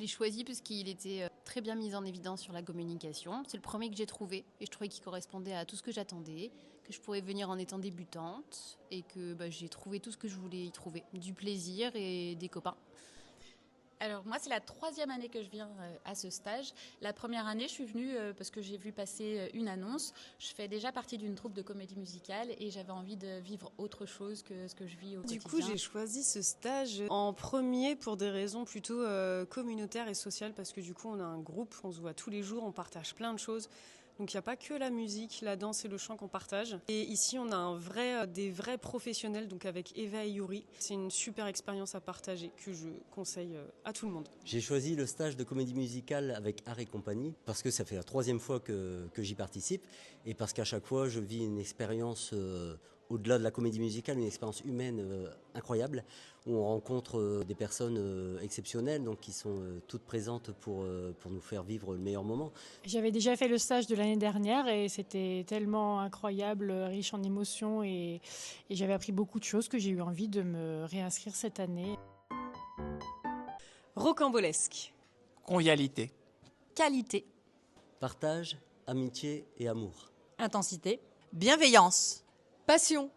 l'ai choisi parce qu'il était très bien mis en évidence sur la communication. C'est le premier que j'ai trouvé et je trouvais qu'il correspondait à tout ce que j'attendais, que je pourrais venir en étant débutante et que j'ai trouvé tout ce que je voulais y trouver. Du plaisir et des copains. Alors moi, c'est la 3e année que je viens à ce stage. La première année, je suis venue parce que j'ai vu passer une annonce. Je fais déjà partie d'une troupe de comédie musicale et j'avais envie de vivre autre chose que ce que je vis au quotidien. Du coup, j'ai choisi ce stage en premier pour des raisons plutôt communautaires et sociales parce que du coup, on a un groupe, on se voit tous les jours, on partage plein de choses. Donc il n'y a pas que la musique, la danse et le chant qu'on partage. Et ici, on a des vrais professionnels, donc avec Eva et Yuri. C'est une super expérience à partager que je conseille à tout le monde. J'ai choisi le stage de comédie musicale avec Art et Compagnie parce que ça fait la 3e fois que j'y participe et parce qu'à chaque fois, je vis une expérience au-delà de la comédie musicale, une expérience humaine incroyable où on rencontre des personnes exceptionnelles donc qui sont toutes présentes pour nous faire vivre le meilleur moment. J'avais déjà fait le stage de l'année dernière et c'était tellement incroyable, riche en émotions et j'avais appris beaucoup de choses que j'ai eu envie de me réinscrire cette année. Rocambolesque. Convivialité. Qualité. Partage, amitié et amour. Intensité. Bienveillance. Passion.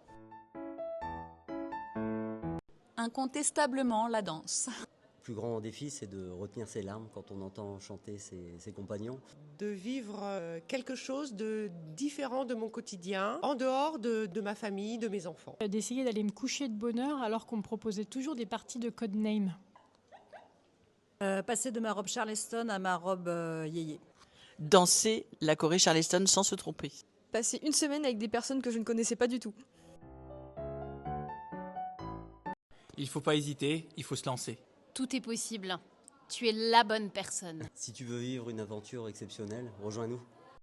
Incontestablement, la danse. Le plus grand défi, c'est de retenir ses larmes quand on entend chanter ses compagnons. De vivre quelque chose de différent de mon quotidien, en dehors de ma famille, de mes enfants. D'essayer d'aller me coucher de bonne heure alors qu'on me proposait toujours des parties de Codename. Passer de ma robe Charleston à ma robe yéyé. Danser la choré Charleston sans se tromper. Passer une semaine avec des personnes que je ne connaissais pas du tout. Il ne faut pas hésiter, il faut se lancer. Tout est possible. Tu es la bonne personne. Si tu veux vivre une aventure exceptionnelle, rejoins-nous.